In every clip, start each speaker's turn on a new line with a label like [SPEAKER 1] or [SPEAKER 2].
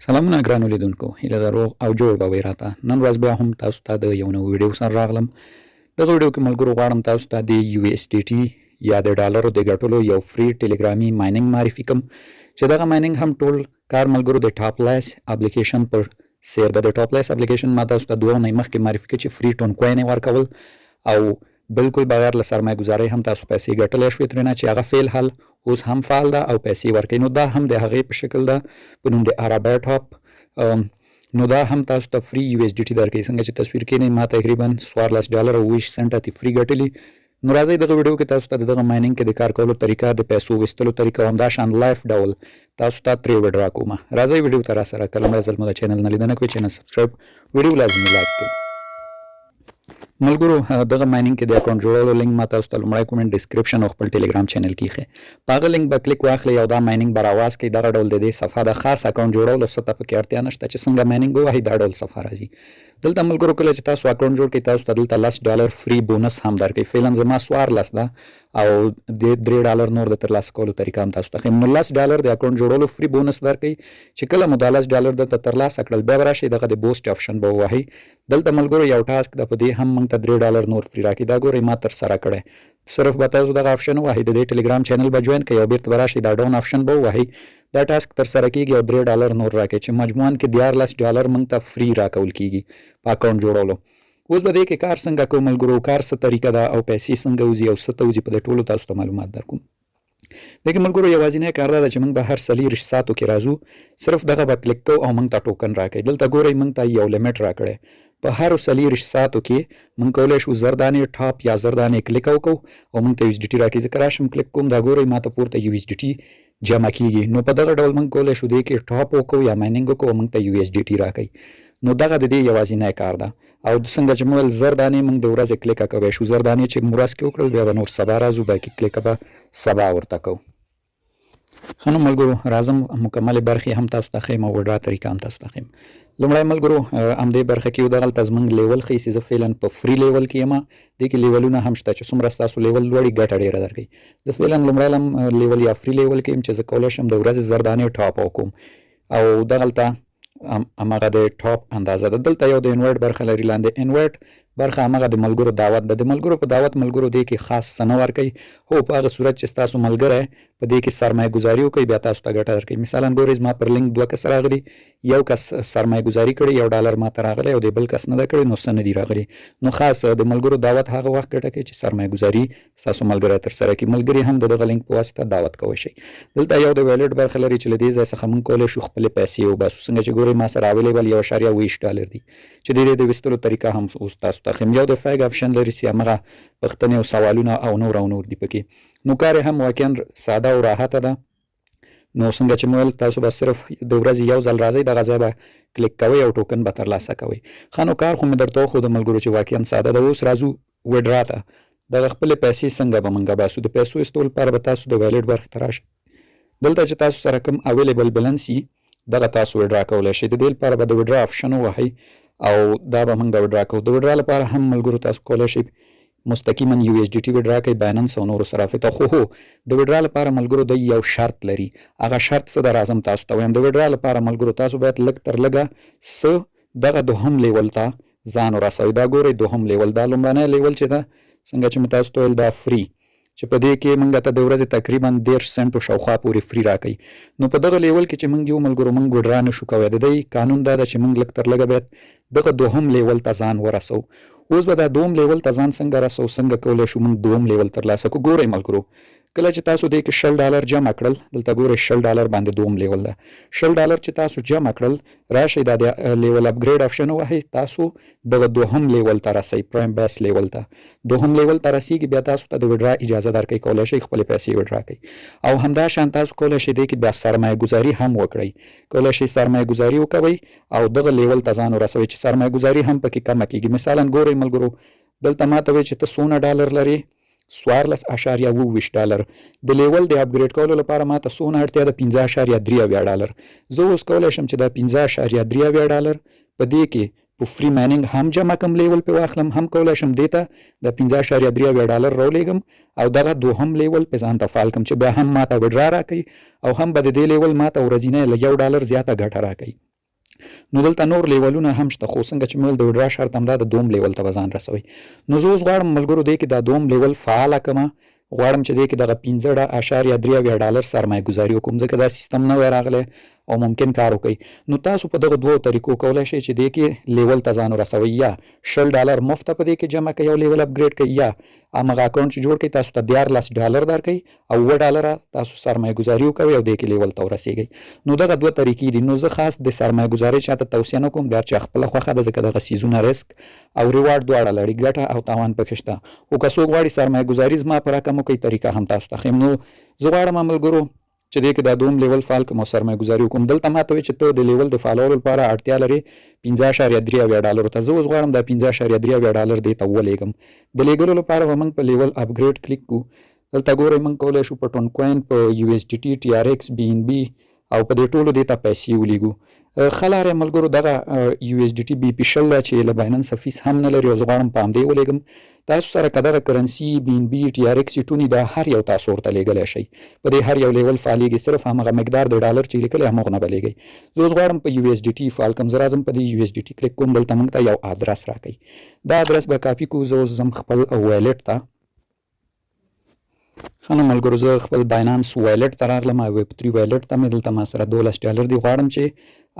[SPEAKER 1] سلامونه ګرانو لیدونکو، هیله ده روغ او جوړ به وئ راته. نن ورځ بیا هم تاسو ته د یو نوي ویډیو سره راغلم. دغه ویډیو کې ملګرو غواړم تاسو ته د USDT یا د ډالرو د ګټلو یو فری ټیلیګرامي مایننګ معرفي کړم چې دغه مایننګ هم ټول کار ملګرو د ټاپ لایس اپلیکیشن پر سیر ده. د ټاپ لایس اپلیکیشن ما تاسو ته 2 اونۍ مخکې معرفي کړ چې فری ټون کوین یې ورکول او بالکل بغیر له سرمایه ګزارۍ هم تاسو پیسې ګټلی شوې ترېنه چې هغه فعل حل اوس هم فعال ده او پیسې ورکوي. نو دا هم د هغې په شکل ده په نوم د ارابای ټاپ. نو دا هم تاسو ته فری USDT درکوي. څنګه چې تصویر کینئ ما تقریبا $14 او 20 سنټه ترې فری ګټلي. نو راځئ دغه ویډیو کې تاسو ته د دغه مایننګ کې د کار کولو طریقه، د پیسو ویستلو طریقه او همداشان لایف ډول تاسو ته ترې وډرا کوم. راځئ ویډیو ته راسره. که لومړی ځل مو د چینل نه لیدنه کوئ چینل سبسکرایب، ویډیو لازمي لایک کړئ. ملګرو دغه مایننګ کې د اکاونټ جوړولو لینک ما تاسو ته لومړی کومنټ ډسکرپشن او خپل ټیلیګرام چینل کې ایښی. په هغه لینک به کلیک واخلئ او دا مایننګ به راواز کړئ. دغه ډول د دې صفحه د خاص اکاونټ جوړولو څه ته پکې اړتیا نشته چې څنګه مایننګ ووهئ دا ډول صفحه راځي. دلته ملګرو کله چې تاسو اکاونټ جوړ کړئ تاسو ته دلته $10 فری بونس هم درکوي. فعلا زما $14 ده او د $3 نور د ترلاسه کولو طریقه هم تاسو ته ښیم. نو $10 د اکاونټ جوړولو فری بونس درکوي چې کله مو دا $10 درته ترلاسه کړل بیا به راشئ دغه د بوسټ آپشن به ووهئ. دلته ملګرو یو ټاسک ده، په دې هم موږ ته $3 نور فری راکړي. دا ګورئ ما ترسره کړی. صرف به تاسو دغه آپشن ووهئ، د دې ټیلیګرام چینل به جوین کړئ او بیرته به راشئ دا ډاون آپشن به ووهئ. دا ټاسک ترسره کیږي او $3 نور راکوي چې مجموعاً کې $14 موږ ته فری راکول کیږي په اکاونټ جوړولو. اوس به دې کې کار څنګه کوو ملګرو، کار څه طریقه ده او پیسې څنګه وځي او څه ته وځي، په دې ټولو تاسو ته معلومات درکوم. دغه ملګرو یوازینی کار دا ده چې موږ به هر 40 ساعتو کې راځو، صرف دغه به کلیک کوو او موږ ته ټوکن راکوي. دلته ګورئ موږ ته یو لیمټ راکړی. په هر 40 ساعتو کې موږ کولی شو 1000 دانې ټاپ یا 1000 دانې کلیک وکړو او موږ ته USDT راکوي. ځکه راشم کلیک کوم دا ګورئ ما ته پورته USDT جمع کیږي. نو په دغه ډول موږ کولی شو دې کې ټاپ وکړو یا مایننګ وکړو او موږ ته USDT راکوي. نو دغه د دې یوازینی کار ده. او څنګه چې مو ویل 1000 دانې موږ د ورځې کلیک کوی شو. 1000 دانې چې موږ ورځ کې وکړل بیا به نور سبا راځو باقي کلیک به سبا ورته کوو. ښه نو ملګرو راځم مکملې برخې هم تاسو ته ښیم او وډرا طریقه هم تاسو ته ښیم. لومړی ملګرو همدې برخه کې یو دغلته زموږ لیول ښیي چې زه فعلا په فری لیول کې یم. دې کې لیولونه هم شته چې څومره ستاسو لیول لوړي ګټه ډېره درکوي. زه فعلا لومړی لیول یا فری لیول کې یم چې زه کولی شم د ورځې 1000 دانې ټاپ وکړم او دغلته هماغه د ټاپ اندازه ده. دلته یو د انورټ برخه لري. لاندې انورټ برخه هماغه د ملګرو دعوت ده. د ملګرو په دعوت ملګرو دې کې خاص څه نه ورکوي. هو په هغه صورت چې ستاسو ملګری په دې کې سرمایه ګزاري وکړي بیا تاسو ته ګټه درکوي. مثلا ګورئ زما پر لینک 2 کس راغلي، یو کس سرمایه ګزاري کړي $1 ما ته راغلی او د بل کس نه ده کړې نو څه نه دي راغلي. نو خاص د ملګرو دعوت هغه وخت ګټه کوي چې سرمایه ګزاري ستاسو ملګری ترسره کړي. ملګري هم د دغه لینک په واسطه دعوت کوی شي. دلته یو د ویلیټ برخه لري چې له دې ځای څخه موږ کولی شو خپلې پیسې وباسو. څنګه چې ګورئ ما سره اویلیبل $1.20 دي چې د دې د ویستلو طریقه هم اوس تاسو ته ښیم. یو د فیګ آپشن لري چې همغه پوښتنې او سوالونه او نور دي پکې. نو کار هم واقعا ساده او راحته ده. نو څنګه چې مو ویل تاسو به صرف د ورځې یو ځل راځئ دغه ځای به کلیک کوئ او ټوکن به ترلاسه کوئ. ښه نو کار خو مې درته وښود ملګرو چې واقعا ساده ده. اوس راځو وډرا ته. دغه خپلې پیسې څنګه به موږ باسو. د پیسو ایستلو لپاره به تاسو د ویلیټ برخې ته راشئ. دلته چې تاسو سره کوم اویلیبل بیلنس وي دغه تاسو وډرا کولی شئ. د دې لپاره به د وډرا آپشن ووهئ او دا به موږ وډرا کوو. د وډرا لپاره هم ملګرو تاسو کولی شئ مستقیما USDT وډرا کوي بایننس او نورو صرافیتو. خو د وډرا لپاره ملګرو د یو شرط لري. هغه شرط څه ده راځم تاسو ته وایم. د وډرا لپاره ملګرو تاسو باید لږ تر لږه څه دغه دوهم لیول ته ځان ورسوئ. دا ګورئ دوهم لیول، دا لومړنی لیول چې ده څنګه چې مې تاسو ته ویل دا فری چې په دې کې موږ ته د ورځې تقریبا 13 سنټو شاوخوا پورې فری راکوي. نو په دغه لیول کې چې موږ یو ملګرو موږ وډرا نشو کوی. د دې قانون دا ده چې موږ لږ تر لږه باید دغه دوهم لیول ته ځان ورسو. اوس به دا دوم لیول ته ځان څنګه رسو، څنګه کولی شو موږ دوم لیول ترلاسه کړو. ګورئ ملګرو کله چې تاسو دې کې $10 جمع کړل دلته ګورئ $10 باندې دوم لیول ده. $10 چې تاسو جمع کړل راشئ دا د لیول اپګریډ آپشن ووهئ. تاسو دغه دوهم لیول ته رسئ، پرایم بیس لیول ته. دوهم لیول ته رسیږي بیا تاسو ته د وډرا اجازه درکوي. کولی شئ خپلې پیسې وډرا کوئ او همداشان تاسو کولی شئ دې کې بیا سرمایه ګزاري هم وکړئ. کولی شئ سرمایه ګزاري وکوئ او دغه لیول ته ځان ورسوئ چې سرمایه ګزاري هم پکې کمه کیږي. مثلا ګورئ ملګرو دلته ما ته وایي چې ته څونه $14 لرې، $14.28. د لیول د اپګریډ کولو لپاره ما ته څونه اړتیا ده، $15.3. زه اوس کولی شم چې دا $15.3 په دې کې په فری مایننګ هم جمع کم لیول په واخلم، هم کولی شم دې ته د $15.3 راولېږم او دغه دوهم لیول په ځان ته فعال کړم چې بیا هم ما ته وډرا راکوي او هم به د دې لیول ما ته ورځینی له $1 زیاته ګټه راکوي. نو دلته نور لیولونه هم شته خو څنګه چې مول د وډرا شرط هم دا د دوم لیول ته ځان رسوي. نو زه اوس غواړم ملګرو دی کې دا دوم لیول فعال کړم، غواړم چې دی کې دغه 15.3 ډالر سرمایه گذاري وکړم ځکه دا سیستم نه وای راغلی او ممکن کار وکړي. نو تاسو په دغه دوو طریقو کولی شئ چې دی کې لیول ته ځان ورسوئ، یا $10 مفت په دی کې جمع کوئ او لیول اپګریډ کوئ، یا همغه اکاونټ چې جوړ کړئ تاسو ته $14 درکوي او $7 تاسو سرمایه گذاري وکوئ او دی کې لیول ته ورسیږئ. نو دغه دوه طریقې دي. نو زه خاص د سرمایه گذاري چاته توصیه نه کوم، بیا چې خپله خوښه ده ځکه دغه څیزونه ریسک او ریوارډ دواړه لري، ګټه او تاوان پکې شته. خو که څوک غواړي سرمایه گذاري زما په رقم وکړي طریقه هم تاسو ته ښیم. نو زه غواړم ملګرو چې دی کې دا دوم لیول فعال کړم او سرمایه گذاري وکړم. دلته ماته وایي چې ته د لیول د فعالولو لپاره اړتیا لري $15.3 ته. زه اوس غواړم دا $15.3 دی ته ولېږم. د لیږلو لپاره به موږ په لیول اپګریډ کلیک کوو. دلته ګورئ موږ کولی شو په ټون کوین، په USDT، TRX، BNB او په دې ټولو دې ته پیسې ولیږو. ښه لاره ملګرو دغه USDT BP 10 ده چې له بایننس فیس هم نه لري او زه غواړم په همدې ولېږم. تاسو سره که دغه کرنسي BNB، TRX ټونې دا هر یو تاسو ورته لیږلی شئ، په دې هر یو لیول فعالیږي، صرف همغه مقدار د ډالر چې لیکلی همغه نه به لیږئ. زه اوس غواړم په USDT فعال کړم. زه راځم په دې USDT کلیک کوم، دلته موږ ته یو ادرس راکوي، دا ادرس به کاپي کوو. زه اوس ځم خپل ویلټ ته. ښه نو ملګرو زه خپل باینانس ویلټ ته راغلم او Web3 ویلټ ته مې دلته ما سره $12 دی، غواړم چې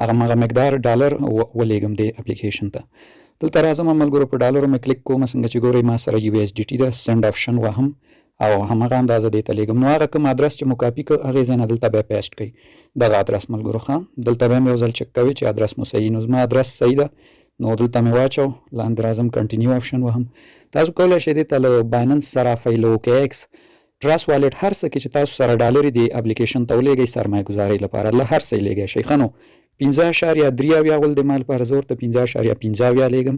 [SPEAKER 1] هغه مقدار ډالر ولېږم دې اپلیکیشن ته. دلته راځم ملګرو په ډالرو مې کلیک کوم، څنګه چې ګورئ ما سره USDT ده، سینډ آپشن وهم او همغه اندازه دې ته لیږم. نو هغه کوم ادرس چې مو کاپي کړ هغې ځای نه دلته بیا پیسټ کړئ دغه ادرس ملګرو. ښه دلته بیا مې یو ځل چک کوي چې ادرس مو صحیح. نو زما ادرس صحیح ده، نو دلته مې واچو، لاندې راځم کنټینیو آپشن وهم. تاسو کولی شئ دې ته له بایننس سره، فیلو، OKX، ټرست والټ، هر څه کې چې تاسو سره ډالر دي اپلیکیشن ته ولېږئ سرمایه گذاري لپاره، له هر څه یې لیږئ شئ. ښه نو 15.3 غول د مال پر زور ته 15.15 لیږم،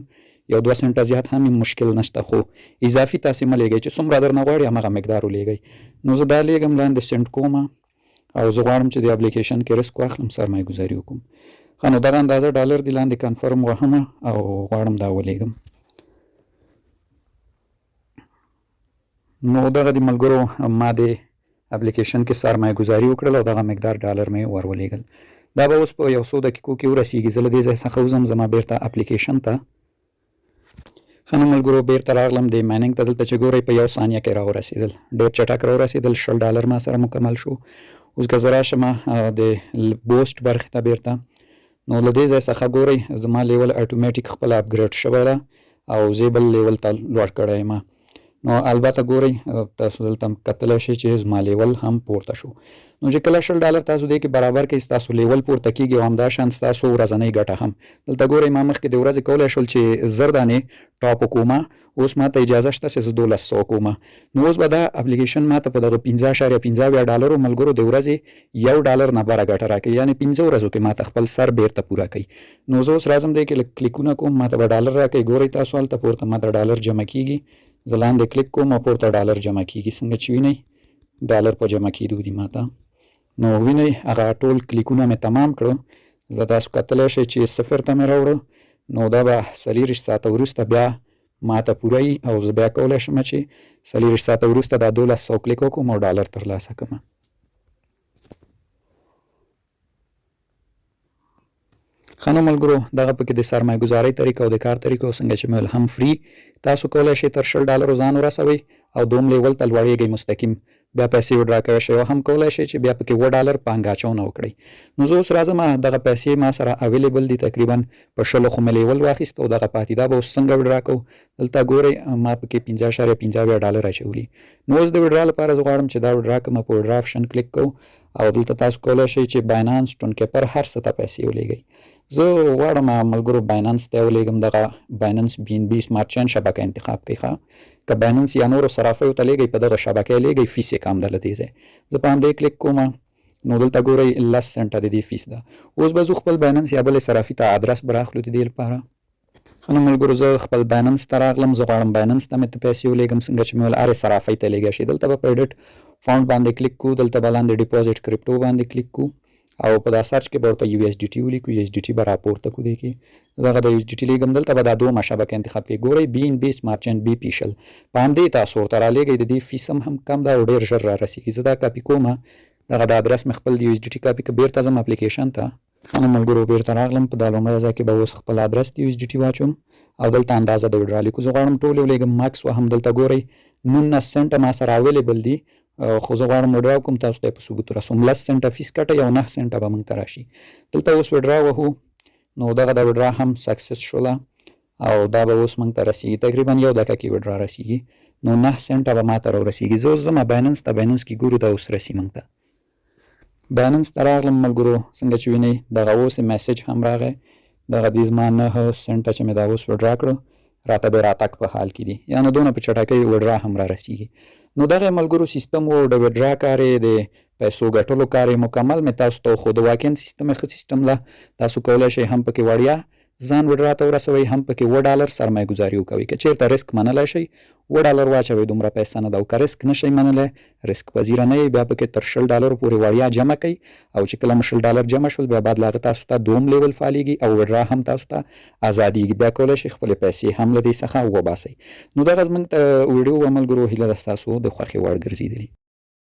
[SPEAKER 1] یو 2 سنټه زیات هم مشکل نشته، خو اضافي تاسې مه لیږئ چې څومره درنه غواړي همغه مقدار ولیږئ. نو زه دا لیږم، لاندې سینډ کوم او زه غواړم چې د اپلیکیشن کې رسک واخلم، سرمایه گذاري وکړم. ښه نو دغه اندازه ډالر دي، لاندې کنفرم وهم او غواړم دا ولیږم. نو دغه د ملګرو ما د اپلیکیشن کې سرمایه گذاري وکړل او دغه مقدار ډالر مې ور ولېږل. دا به اوس په یو څو دقیقو کې ورسیږي. زه له دې ځای څخه وځم زما بیرته اپلیکیشن ته. ښه نو ملګرو بیرته راغلم د مایننګ ته. دلته چې ګورئ په 1 ثانیه کې راورسېدل، ډېر چټک راورسېدل، $10 ما سره مکمل شو. اوس که زه راشم د بوسټ برخې ته بیرته، نو له دې ځای څخه ګورئ زما لیول اټومیټیک خپله اپګریډ شوی ده او زه بل لیول ته لوړ کړی یم. نو البته ګورئ تاسو دلته کتلی شئ چې زما لیول هم پورته شو. نو چې کله $10 تاسو دې کې برابر کړئ ستاسو لیول پورته کېږي او همداشان ستاسو ورځنۍ ګټه هم. دلته ګورئ ما مخکې د ورځې کولی شول چې 1000 دانې ټاپ وکومه، اوس ماته اجازه شته چې زه 1200 کومه. نو اوس به دا اپلیکیشن ماته په دغه $15.15 ملګرو د ورځې $1 نه بره ګټه راکوي، یعنې 5 ورځو کې ماته خپل سر بیرته پوره کوي. نو زه اوس راځم دی کې لږ کلیکونه کوم، ماته به ډالر راکوي. ګورئ تاسو هلته پورته ماته ډالر جمع کېږي، زه لاندې کلیک کوم او پورته ډالر جمع کېږي. څنګه چې وینئ ډالر په جمع کېدو دي ماته. نو وینئ هغه ټول کلیکونه مې تمام کړه. زه تاسو کتلی شئ چې 0 ته مې راوړه، نو دا به 40 ساعته وروسته بیا ماته پوره وي او زه بیا کولی شم چې 40 ساعته وروسته دا 1200 کلیک وکړم او ډالر ترلاسه کړم. ښه نو ملګرو دغه پکې د سرمایه ګذارۍ طریقه او د کار طریقه څنګه چې مې هم فری، تاسو کولی شئ تر $10 ځان ورسوئ او دوم لیول ته لوړېږئ مستقیم، بیا پیسې وډرا کولی شئ او هم کولی شئ چې بیا پکې $1 پانګه اچونه وکړئ. نو زه اوس راځم دغه پیسې ما سره اویلیبل دي، تقریبا په 10 خو مې لیول واخیست او دغه پاتې دا به اوس څنګه وډرا کوو. دلته ګورئ ما پکې $15.15 اچولي. نو اوس د وډرا لپاره زه غواړم چې دا وډرا کړم، په وډرا آپشن کلیک کوو او دلته تاسو کولی شئ چې باینانس، ټون کیپر، هر څه ته پیسې ولېږئ. زه غواړم ملګرو باینانس ته ولېږم، دغه باینانس BNB سمارټ چین شبکه انتخاب کړئ. ښه که باینانس یا نورو صرافیو ته لیږئ په دغه شبکه یې لیږئ، فیس یې کم ده له دې ځای. زه په همدې کلیک کوم، نو دلته ګورئ 10 سنټه د دې فیس ده. اوس به زه خپل باینانس یا بلې صرافي ته ادرس به راخلو د دې لپاره. ښه نو ملګرو زه خپل باینانس ته راغلم، زه غواړم باینانس ته مې پیسې ولېږم، څنګه چې مې ویل هرې صرافۍ ته لیږی شي. دلته به په ایډیټ فاونډ باندې کلیک کوو، دلته به لاندې ډیپوزیټ کرپټو باندې کلیک کوو او په دا سرچ کې به ورته USDT ولیکو، USDT به راپورته کړو. دی کې دغه د USDT لیږم، دلته به دا دومره شبکه انتخاب کړئ. ګورئ BNB سمارټ چین BP 10، په همدې تاسو ورته رالیږئ. د دې فیس هم کم ده او ډېر ژر را رسېږي. زه دا کاپي کوم، دغه د ادرس مې خپل د USDT کاپي که بیرته ځم اپلیکیشن ته. ښه ملګرو بیرته راغلم. په دا لومړی ځای کې به اوس خپل ادرس د USDT واچوم او دلته اندازه د وډرا لیکو. زه غواړم ټول ولیږم ماکس وهم. دلته ګورئ 19 سنټه ما سره اویلیبل دي خو زه غواړم وډرا وکړم. تاسو ته یې په ثبوت ورسوم. 10 سنټه فیس کټئ او 9 سنټه به موږ ته راشي. دلته اوس وډرا وهو نو دغه د وډرا هم سکسس شوله او دا به اوس موږ ته رسیږي. تقریبا 1 دقیقه کې وډرا رسیږي نو 9 سنټه به ما ته راورسیږي. زه اوس ځم بایننس ته. بایننس کې ګورو دا اوس رسي موږ ته. بایننس ته راغلم ملګرو. څنګه چې وینئ دغه اوس میسج هم راغی. دغه دې زما 9 سنټه چې مې دا اوس وډرا کړو راته د راتګ په حال کې دي، یعنې دونه په چټکۍ وډرا هم را رسیږي. نو دغه ملګرو سیستم و د وډرا کار یې د پیسو ګټلو کار یې مکمل مې تاسو ته وښود. واقعا سیستم یې ښه سیستم ده. تاسو کولی شئ هم پکې وړیا ځان وډرا ته ورسوئ، هم پکې $1 سرمایه ګزاري وکوئ. که چېرته رسک منلی شئ $1 واچوئ، دومره پیسه نه ده. او که رسک نشئ منلی، رسک پذیره نه یې، بیا پکې تر $10 پورې وړیا جمع کوئ او چې کله مو $10 جمع شول بیا بعد له هغه تاسو ته دوم لیول فعالیږي او وډرا هم تاسو ته ازادیږي. بیا کولی شئ خپلې پیسې هم له دې څخه وباسئ. نو دغه زموږ ویډیو به ملګرو هیله ده ستاسو د خوښې وړ ګرځېدلي.